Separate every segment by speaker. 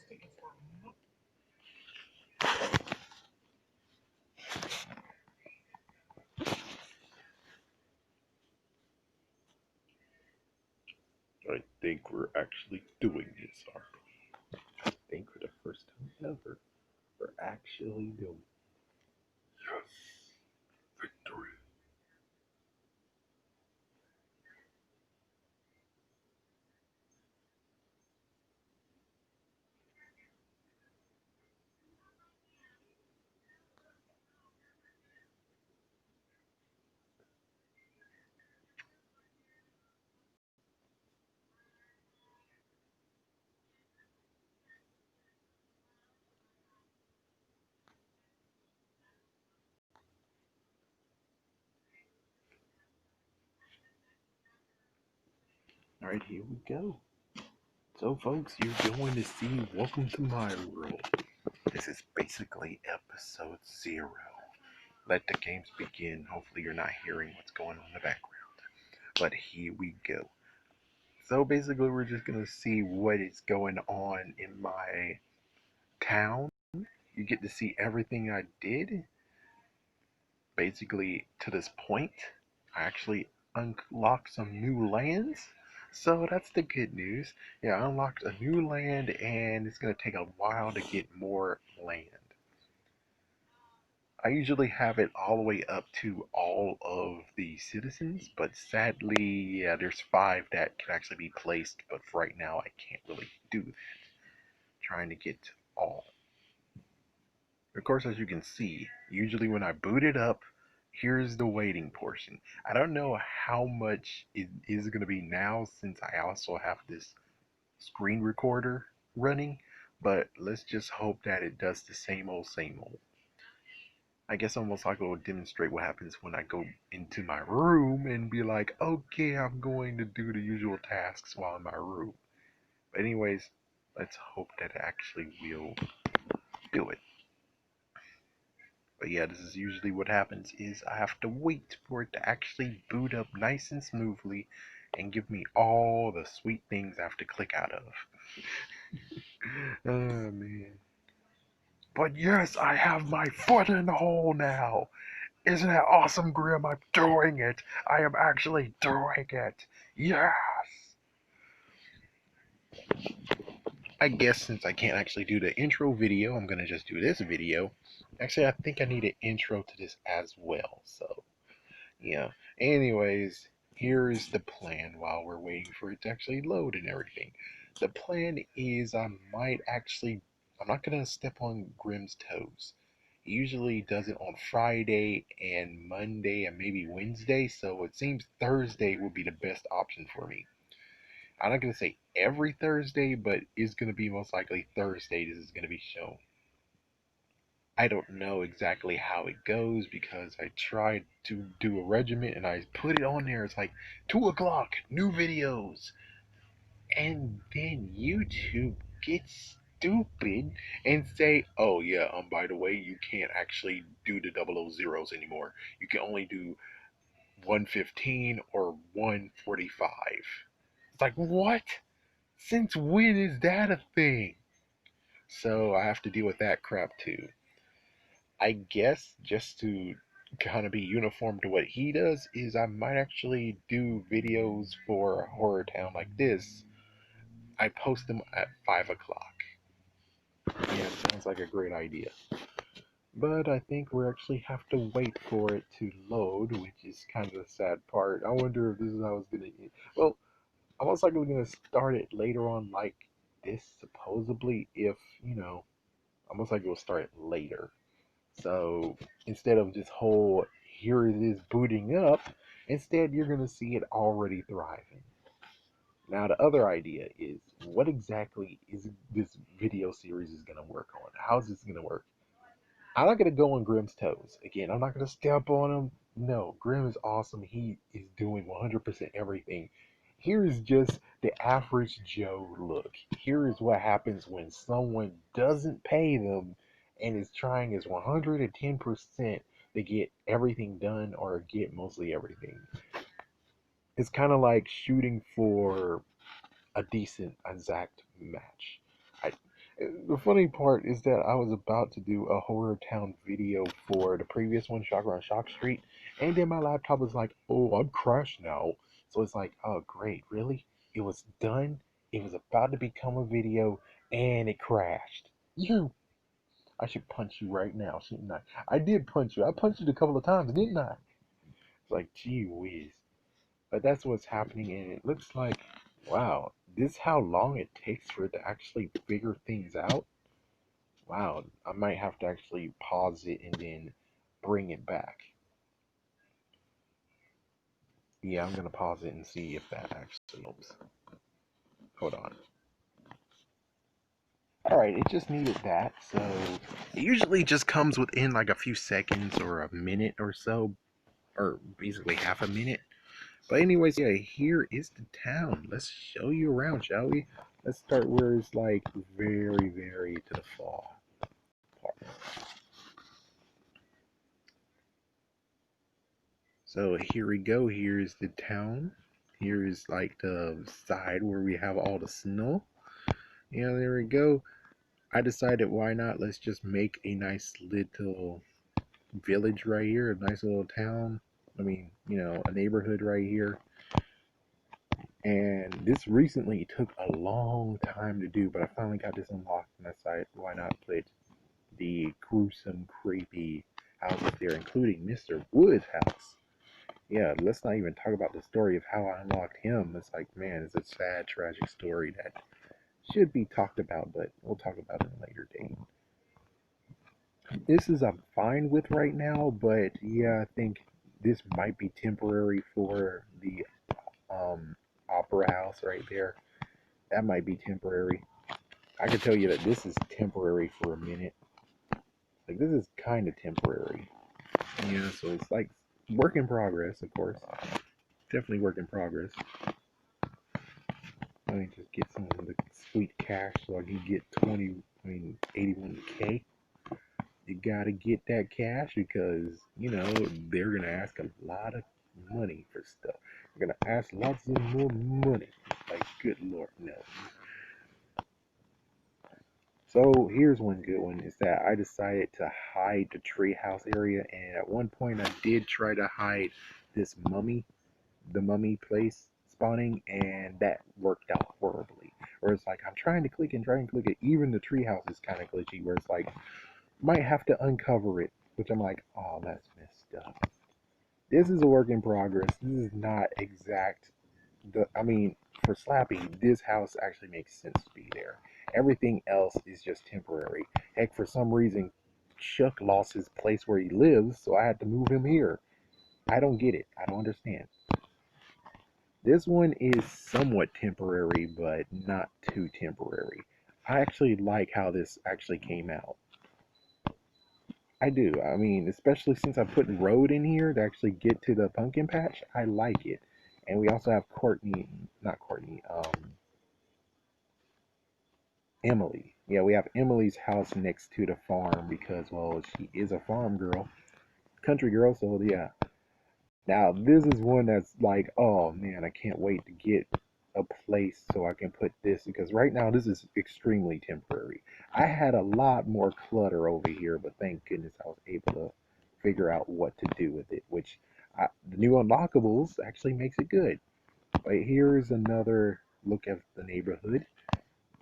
Speaker 1: I think we're actually doing this, aren't we? I think for the first time ever, we're actually doing it. Yes, victory. Alright, here we go. So, folks, you're going to see Welcome to My World. This is basically episode 0. Let the games begin. Hopefully, you're not hearing what's going on in the background. But here we go. So, basically, we're just going to see what is going on in my town. You get to see everything I did. Basically, to this point, I actually unlocked some new lands. So that's the good news. Yeah, I unlocked a new land and it's going to take a while to get more land. I usually have it all the way up to all of the citizens, but sadly, yeah, there's 5 that can actually be placed, but for right now I can't really do that. Trying to get all. Of course, as you can see, usually when I boot it up, here's the waiting portion. I don't know how much it is going to be now since I also have this screen recorder running, but let's just hope that it does the same old, same old. I guess almost like it will demonstrate what happens when I go into my room and be like, okay, I'm going to do the usual tasks while in my room. But anyways, let's hope that it actually will do it. But yeah, this is usually what happens is I have to wait for it to actually boot up nice and smoothly and give me all the sweet things I have to click out of. Oh man. But yes, I have my foot in the hole now. Isn't that awesome, Grim? I'm doing it. I am actually doing it. Yes. I guess since I can't actually do the intro video, I'm going to just do this video. Actually, I think I need an intro to this as well. So, yeah. Anyways, here's the plan while we're waiting for it to actually load and everything. The plan is I'm not going to step on Grim's toes. He usually does it on Friday and Monday and maybe Wednesday, so it seems Thursday would be the best option for me. I'm not going to say every Thursday, but it's going to be most likely Thursday this is going to be shown. I don't know exactly how it goes because I tried to do a regiment and I put it on there. It's like 2 o'clock, new videos. And then YouTube gets stupid and say, oh yeah, by the way, you can't actually do the 000s anymore. You can only do 115 or 145. It's like, what? Since when is that a thing? So I have to deal with that crap too. I guess just to kind of be uniform to what he does is I might actually do videos for Horror Town like this. I post them at 5 o'clock. Yeah, it sounds like a great idea. But I think we actually have to wait for it to load, which is kind of the sad part. I wonder if this is how it's going to end. Well, I'm most likely going to start it later on like this, supposedly, if, I'm most likely will start it later. So instead of this whole here it is booting up, instead you're going to see it already thriving. Now the other idea is what exactly is this video series is going to work on? How's this going to work? I'm not going to go on Grimm's toes. Again, I'm not going to step on him. No, Grimm is awesome. He is doing 100% everything. Here is just the average Joe look. Here is what happens when someone doesn't pay them and is trying his 110% to get everything done or get mostly everything. It's kind of like shooting for a decent exact match. I, The funny part is that I was about to do a Horror Town video for the previous one, Shocker on Shock Street, and then my laptop was like, "Oh, I'm crashed now." So it's like, "Oh, great, really?" It was done. It was about to become a video, and it crashed. You, I should punch you right now, shouldn't I? I did punch you. I punched you a couple of times, didn't I? It's like, gee whiz. But that's what's happening, and it looks like, wow, this is how long it takes for it to actually figure things out. Wow, I might have to actually pause it and then bring it back. Yeah, I'm gonna pause it and see if that actually helps. Hold on. Alright, it just needed that, so it usually just comes within like a few seconds or a minute or so, or basically half a minute. But anyways, yeah, here is the town. Let's show you around, shall we? Let's start where it's like very to the fall part. So here we go. Here's the town. Here is like the side where we have all the snow. Yeah, there we go. I decided why not? Let's just make a nice little village right here, a nice little town. I mean, a neighborhood right here. And this recently took a long time to do, but I finally got this unlocked and I decided why not put the gruesome, creepy houses there, including Mr. Wood's house. Yeah, let's not even talk about the story of how I unlocked him. It's like, man, it's a sad, tragic story that should be talked about, but we'll talk about it in a later date. This is I'm fine with right now, but yeah, I think this might be temporary for the opera house right there. That might be temporary. I can tell you that this is temporary for a minute. Like this is kind of temporary. Yeah, so it's like work in progress, of course. Definitely work in progress. Let me just get some of the sweet cash so I can get 81K. You gotta get that cash because, they're gonna ask a lot of money for stuff. They're gonna ask lots of more money. Like, good lord, no. So here's one good one is that I decided to hide the treehouse area, and at one point I did try to hide this the mummy place spawning, and that worked out horribly. Where it's like I'm trying to click and try and click it, even the treehouse is kind of glitchy. Where it's like might have to uncover it, which I'm like, oh, that's messed up. This is a work in progress. This is not exact. I mean, for Slappy, this house actually makes sense to be there. Everything else is just temporary. Heck, for some reason, Chuck lost his place where he lives, so I had to move him here. I don't get it. I don't understand. This one is somewhat temporary, but not too temporary. I actually like how this actually came out. I do. I mean, especially since I put road in here to actually get to the pumpkin patch, I like it. And we also have Courtney, not Courtney, Emily. Yeah, we have Emily's house next to the farm because, well, she is a farm girl, country girl, so yeah. Now, this is one that's like, oh man, I can't wait to get a place so I can put this because right now this is extremely temporary. I had a lot more clutter over here, but thank goodness I was able to figure out what to do with it, which the new unlockables actually makes it good. But here's another look at the neighborhood.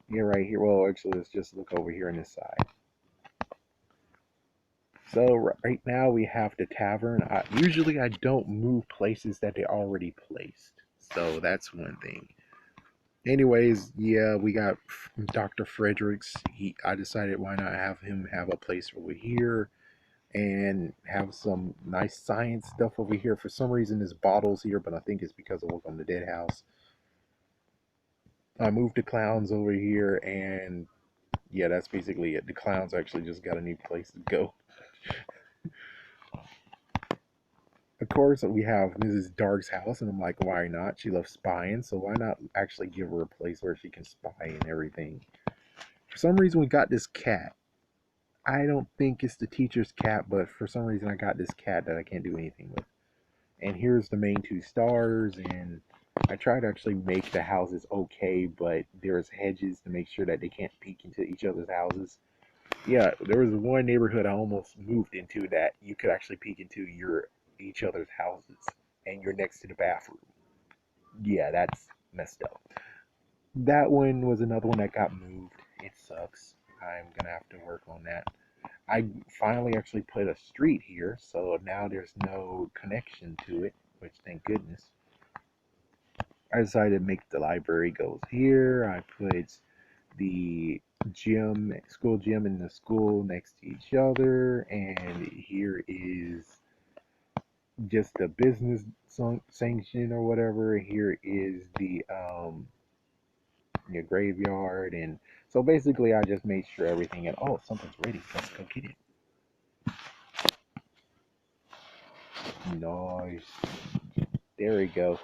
Speaker 1: Yeah, right here. Well, actually, let's just look over here on this side. So right now we have the tavern. Usually I don't move places that they already placed. So that's one thing. Anyways, yeah, we got Dr. Fredericks. I decided why not have him have a place over here and have some nice science stuff over here. For some reason, there's bottles here, but I think it's because of Welcome to Dead House. I moved the clowns over here, and yeah, that's basically it. The clowns actually just got a new place to go. Of course, we have Mrs. Dark's house, and I'm like, why not? She loves spying, so why not actually give her a place where she can spy and everything? For some reason, we got this cat. I don't think it's the teacher's cat, but for some reason, I got this cat that I can't do anything with. And here's the main two stars, and I try to actually make the houses okay, but there's hedges to make sure that they can't peek into each other's houses. Yeah, there was one neighborhood I almost moved into that you could actually peek into your each other's houses, and you're next to the bathroom. Yeah, that's messed up. That one was another one that got moved. It sucks. I'm gonna have to work on that. I finally actually put a street here, so now there's no connection to it, which thank goodness. I decided to make the library goes here. I put the school gym and the school next to each other, and here is just the business sanction or whatever. Here is the graveyard, and so basically I just made sure everything. And oh, something's ready. Let's go get it. Nice. There we go.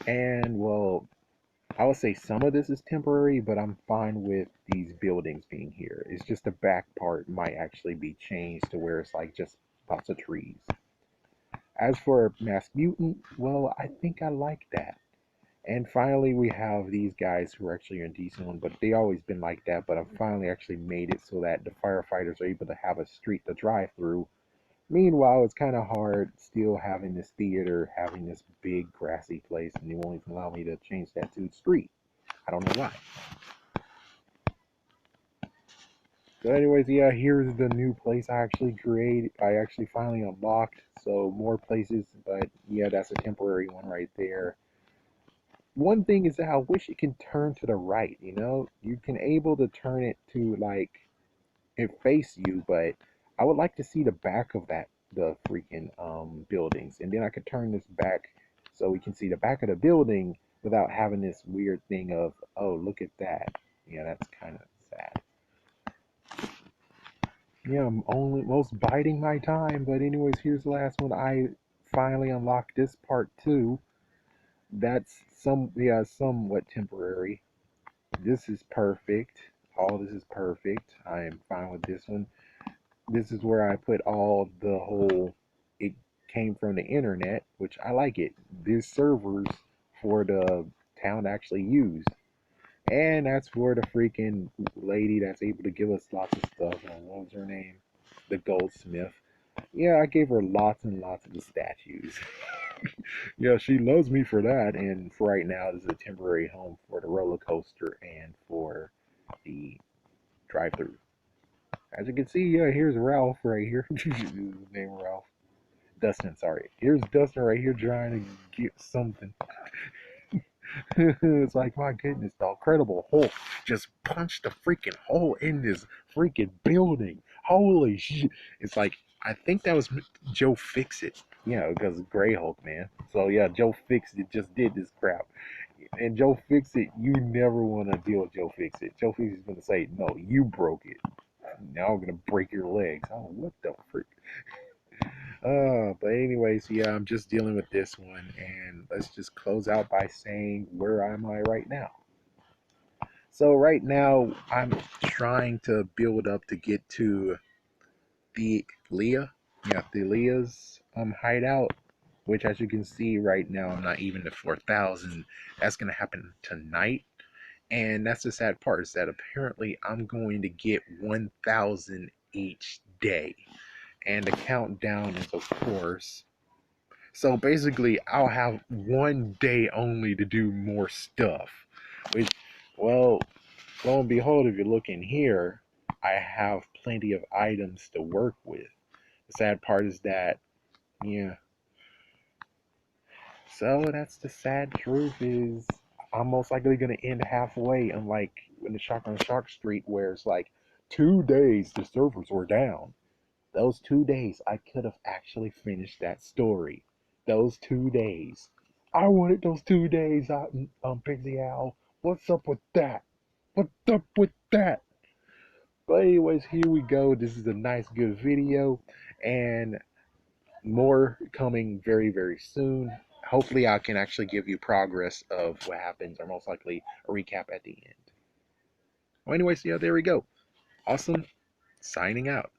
Speaker 1: And well, I would say some of this is temporary, but I'm fine with these buildings being here. It's just the back part might actually be changed to where it's like just lots of trees. As for Mass Mutant, well, I think I like that. And finally, we have these guys who are actually in decent one, but they always been like that. But I've finally actually made it so that the firefighters are able to have a street to drive through. Meanwhile, it's kind of hard still having this theater, having this big grassy place, and they won't even allow me to change that to the street. I don't know why. So anyways, yeah, here's the new place I actually created. I actually finally unlocked, so more places, but yeah, that's a temporary one right there. One thing is that I wish it can turn to the right, you know? You can able to turn it to like it face you, but I would like to see the back of the freaking buildings. And then I could turn this back so we can see the back of the building without having this weird thing of, oh, look at that. Yeah, that's kind of sad. Yeah, I'm only most biding my time. But anyways, here's the last one. I finally unlocked this part too. That's somewhat temporary. This is perfect. All this is perfect. I am fine with this one. This is where I put all the whole. It came from the internet, which I like it. There's servers for the town to actually use. And that's for the freaking lady that's able to give us lots of stuff. What was her name? The goldsmith. Yeah, I gave her lots and lots of the statues. Yeah, she loves me for that. And for right now, this is a temporary home for the roller coaster and for the drive-through. As you can see, yeah, here's Ralph right here. His name Ralph. Dustin, sorry. Here's Dustin right here trying to get something. It's like, my goodness, the Incredible Hulk just punched a freaking hole in this freaking building. Holy shit. It's like, I think that was Joe Fixit. Yeah, because Gray Hulk, man. So, yeah, Joe Fixit just did this crap. And Joe Fixit, you never want to deal with Joe Fixit. Joe Fixit's going to say, no, you broke it. Now I'm going to break your legs. Oh, what the frick? But anyways, yeah, I'm just dealing with this one, and let's just close out by saying where am I right now? So right now, I'm trying to build up to get to the Leah, yeah, the Leah's hideout, which as you can see right now, I'm not even at 4,000. That's gonna happen tonight, and that's the sad part is that apparently I'm going to get 1,000 each day, and the countdown is of course. So basically, I'll have one day only to do more stuff. Which, well, lo and behold, if you look in here, I have plenty of items to work with. The sad part is that, yeah. So that's the sad truth is I'm most likely going to end halfway, unlike in the Shock on Shark Street, where it's like 2 days the servers were down. Those 2 days, I could have actually finished that story. Those 2 days. I wanted those 2 days out in Pixie Owl. What's up with that? What's up with that? But anyways, here we go. This is a nice, good video. And more coming very, very soon. Hopefully I can actually give you progress of what happens, or most likely a recap at the end. Well, anyways, yeah, there we go. Awesome. Signing out.